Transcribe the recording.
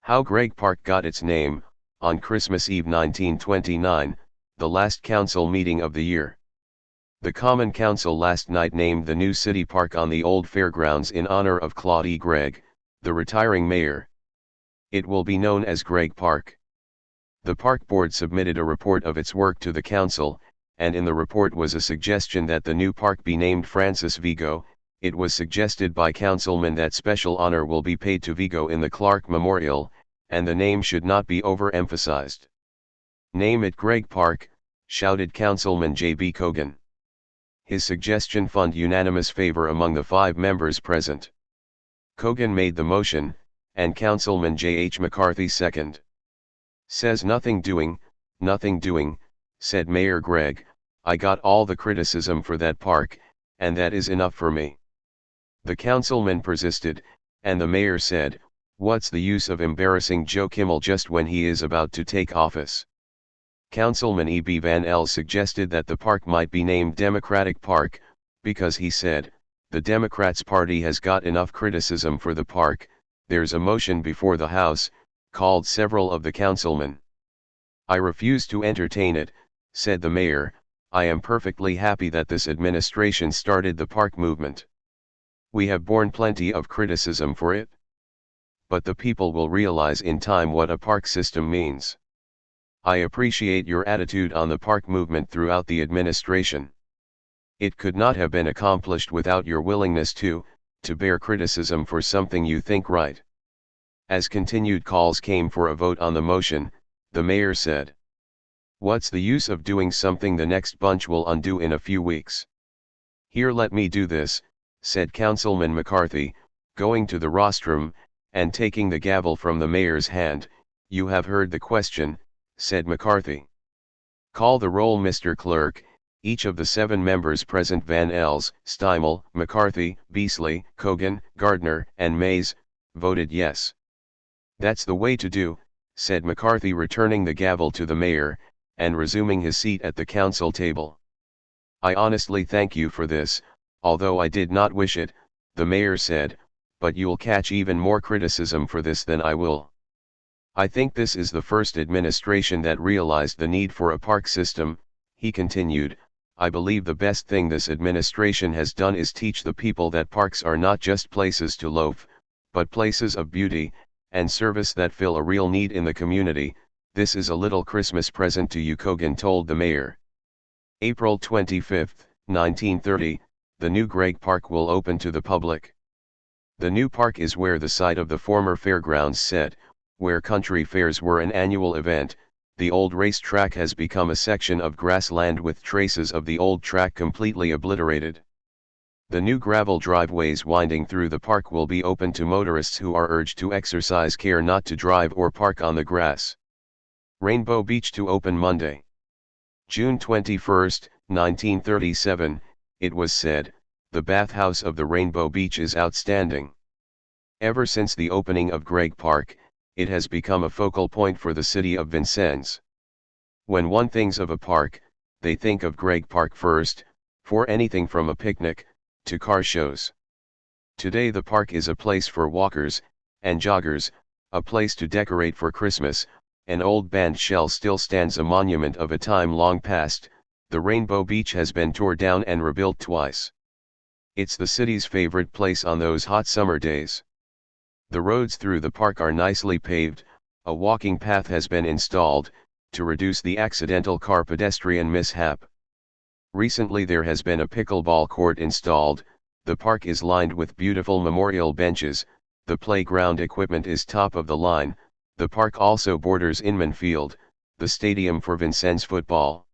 How Gregg Park got its name. On Christmas Eve 1929, the last council meeting of the year. The Common Council last night named the new city park on the old fairgrounds in honor of Claude E. Gregg, the retiring mayor. It will be known as Gregg Park. The park board submitted a report of its work to the council, and in the report was a suggestion that the new park be named Francis Vigo. It was suggested by councilmen that special honor will be paid to Vigo in the Clark Memorial, and the name should not be overemphasized. "Name it Gregg Park," shouted Councilman J.B. Cogan. His suggestion found unanimous favor among the 5 members present. Cogan made the motion, and Councilman J.H. McCarthy seconded. "Says nothing doing," said Mayor Gregg. "I got all the criticism for that park, and that is enough for me." The councilman persisted, and the mayor said, "What's the use of embarrassing Joe Kimmel just when he is about to take office?" Councilman E. B. Van L. suggested that the park might be named Democratic Park, because he said, "The Democrats Party has got enough criticism for the park." "There's a motion before the House," called several of the councilmen. "I refuse to entertain it," said the mayor. "I am perfectly happy that this administration started the park movement. We have borne plenty of criticism for it. But the people will realize in time what a park system means. I appreciate your attitude on the park movement throughout the administration. It could not have been accomplished without your willingness to bear criticism for something you think right." As continued calls came for a vote on the motion, the mayor said, "What's the use of doing something the next bunch will undo in a few weeks? Here, let me do this," said Councilman McCarthy, going to the rostrum, and taking the gavel from the mayor's hand. "You have heard the question," said McCarthy. "Call the roll, Mr. Clerk." Each of the 7 members present, Van Els, Steimel, McCarthy, Beasley, Cogan, Gardner, and Mays, voted yes. "That's the way to do," said McCarthy, returning the gavel to the mayor, and resuming his seat at the council table. "I honestly thank you for this, although I did not wish it," the mayor said, "but you'll catch even more criticism for this than I will. I think this is the first administration that realized the need for a park system," he continued. "I believe the best thing this administration has done is teach the people that parks are not just places to loaf, but places of beauty and service that fill a real need in the community. This is a little Christmas present to you," Cogan told the mayor. April 25, 1930, the new Gregg Park will open to the public. The new park is where the site of the former fairgrounds set, where country fairs were an annual event. The old racetrack has become a section of grassland with traces of the old track completely obliterated. The new gravel driveways winding through the park will be open to motorists who are urged to exercise care not to drive or park on the grass. Rainbow Beach to open Monday, June 21, 1937, it was said, "The bathhouse of the Rainbow Beach is outstanding." Ever since the opening of Gregg Park, it has become a focal point for the city of Vincennes. When one thinks of a park, they think of Gregg Park first, for anything from a picnic to car shows. Today the park is a place for walkers and joggers, a place to decorate for Christmas. An old band shell still stands, a monument of a time long past. The Rainbow Beach has been torn down and rebuilt twice. It's the city's favorite place on those hot summer days. The roads through the park are nicely paved. A walking path has been installed to reduce the accidental car pedestrian mishap. Recently there has been a pickleball court installed. The park is lined with beautiful memorial benches. The playground equipment is top of the line. The park also borders Inman Field, the stadium for Vincennes football.